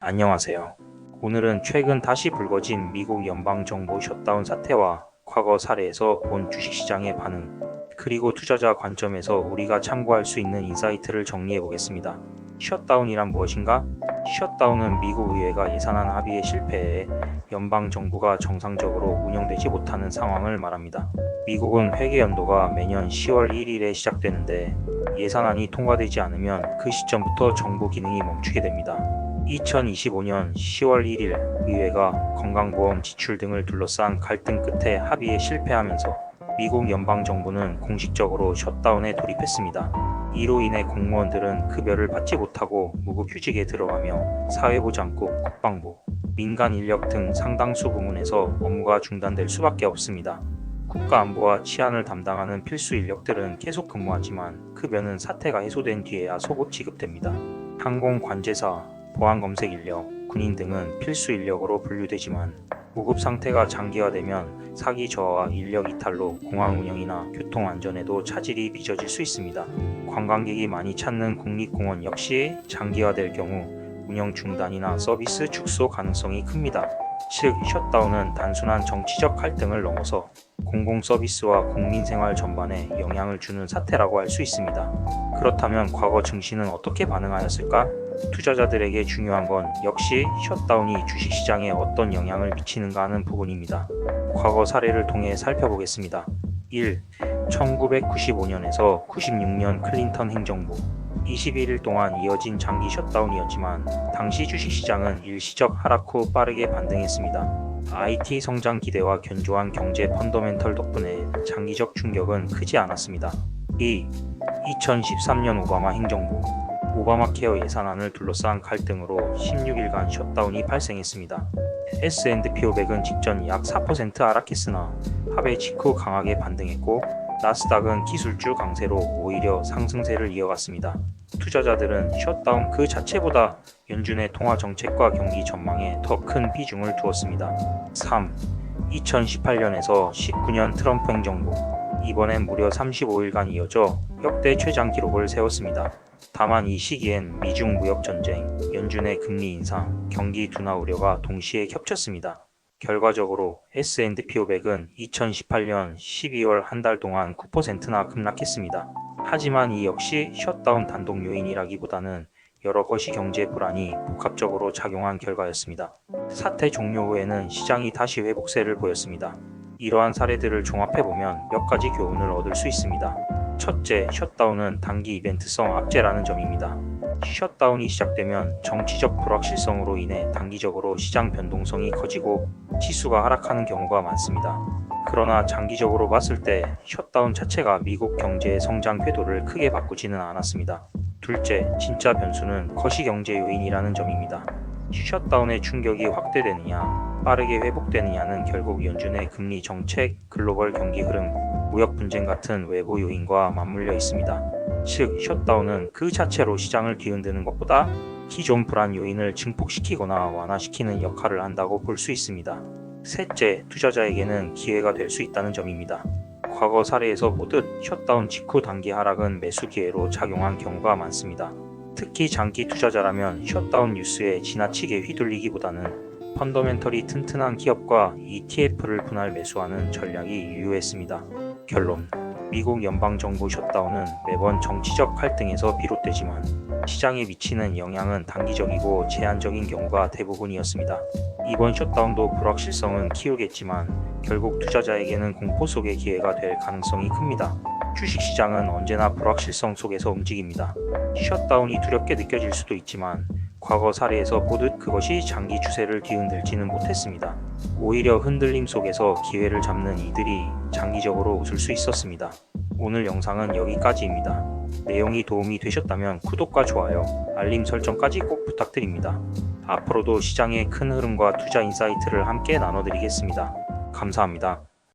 안녕하세요. 오늘은 최근 다시 불거진 미국 연방정부 셧다운 사태와 과거 사례에서 본 주식시장의 반응, 그리고 투자자 관점에서 우리가 참고할 수 있는 인사이트를 정리해 보겠습니다. 셧다운이란 무엇인가? 셧다운은 미국 의회가 예산안 합의에 실패해 연방정부가 정상적으로 운영되지 못하는 상황을 말합니다. 미국은 회계연도가 매년 10월 1일에 시작되는데 예산안이 통과되지 않으면 그 시점부터 정부 기능이 멈추게 됩니다. 2025년 10월 1일 의회가 건강보험 지출 등을 둘러싼 갈등 끝에 합의에 실패하면서 미국 연방정부는 공식적으로 셧다운에 돌입했습니다. 이로 인해 공무원들은 급여를 받지 못하고 무급휴직에 들어가며 사회보장국, 국방부, 민간 인력 등 상당수 부문에서 업무가 중단될 수밖에 없습니다. 국가안보와 치안을 담당하는 필수 인력들은 계속 근무하지만 급여는 사태가 해소된 뒤에야 소급 지급됩니다. 항공관제사, 보안검색 인력, 군인 등은 필수 인력으로 분류되지만 무급 상태가 장기화되면 사기 저하와 인력 이탈로 공항 운영이나 교통 안전에도 차질이 빚어질 수 있습니다. 관광객이 많이 찾는 국립공원 역시 장기화될 경우 운영 중단이나 서비스 축소 가능성이 큽니다. 즉, 셧다운은 단순한 정치적 갈등을 넘어서 공공 서비스와 국민 생활 전반에 영향을 주는 사태라고 할 수 있습니다. 그렇다면 과거 증시는 어떻게 반응하였을까? 투자자들에게 중요한 건 역시 셧다운이 주식시장에 어떤 영향을 미치는가 하는 부분입니다. 과거 사례를 통해 살펴보겠습니다. 1. 1995년에서 96년 클린턴 행정부 21일 동안 이어진 장기 셧다운이었지만 당시 주식시장은 일시적 하락 후 빠르게 반등했습니다. IT 성장 기대와 견조한 경제 펀더멘털 덕분에 장기적 충격은 크지 않았습니다. 2. 2013년 오바마 행정부 오바마 케어 예산안을 둘러싼 갈등으로 16일간 셧다운이 발생했습니다. S&P 500은 직전 약 4% 하락했으나 합의 직후 강하게 반등했고 나스닥은 기술주 강세로 오히려 상승세를 이어갔습니다. 투자자들은 셧다운 그 자체보다 연준의 통화 정책과 경기 전망에 더 큰 비중을 두었습니다. 3. 2018년에서 19년 트럼프 행정부 이번엔 무려 35일간 이어져 역대 최장 기록을 세웠습니다. 다만 이 시기엔 미중 무역 전쟁, 연준의 금리 인상, 경기 둔화 우려가 동시에 겹쳤습니다. 결과적으로 S&P 500은 2018년 12월 한 달 동안 9%나 급락했습니다. 하지만 이 역시 셧다운 단독 요인이라기보다는 여러 것이 경제 불안이 복합적으로 작용한 결과였습니다. 사태 종료 후에는 시장이 다시 회복세를 보였습니다. 이러한 사례들을 종합해보면 몇 가지 교훈을 얻을 수 있습니다. 첫째, 셧다운은 단기 이벤트성 악재라는 점입니다. 셧다운이 시작되면 정치적 불확실성으로 인해 단기적으로 시장 변동성이 커지고 지수가 하락하는 경우가 많습니다. 그러나 장기적으로 봤을 때 셧다운 자체가 미국 경제의 성장 궤도를 크게 바꾸지는 않았습니다. 둘째, 진짜 변수는 거시경제 요인이라는 점입니다. 셧다운의 충격이 확대되느냐, 빠르게 회복되느냐는 결국 연준의 금리 정책, 글로벌 경기 흐름, 무역 분쟁 같은 외부 요인과 맞물려 있습니다. 즉, 셧다운은 그 자체로 시장을 뒤흔드는 것보다 기존 불안 요인을 증폭시키거나 완화시키는 역할을 한다고 볼 수 있습니다. 셋째, 투자자에게는 기회가 될 수 있다는 점입니다. 과거 사례에서 보듯 셧다운 직후 단기 하락은 매수 기회로 작용한 경우가 많습니다. 특히 장기 투자자라면 셧다운 뉴스에 지나치게 휘둘리기보다는 펀더멘털이 튼튼한 기업과 ETF를 분할 매수하는 전략이 유효했습니다. 결론, 미국 연방정부 셧다운은 매번 정치적 갈등에서 비롯되지만 시장에 미치는 영향은 단기적이고 제한적인 경우가 대부분이었습니다. 이번 셧다운도 불확실성은 키우겠지만 결국 투자자에게는 공포 속의 기회가 될 가능성이 큽니다. 주식시장은 언제나 불확실성 속에서 움직입니다. 셧다운이 두렵게 느껴질 수도 있지만 과거 사례에서 보듯 그것이 장기 추세를 뒤흔들지는 못했습니다. 오히려 흔들림 속에서 기회를 잡는 이들이 장기적으로 웃을 수 있었습니다. 오늘 영상은 여기까지입니다. 내용이 도움이 되셨다면 구독과 좋아요, 알림 설정까지 꼭 부탁드립니다. 앞으로도 시장의 큰 흐름과 투자 인사이트를 함께 나눠드리겠습니다. 감사합니다.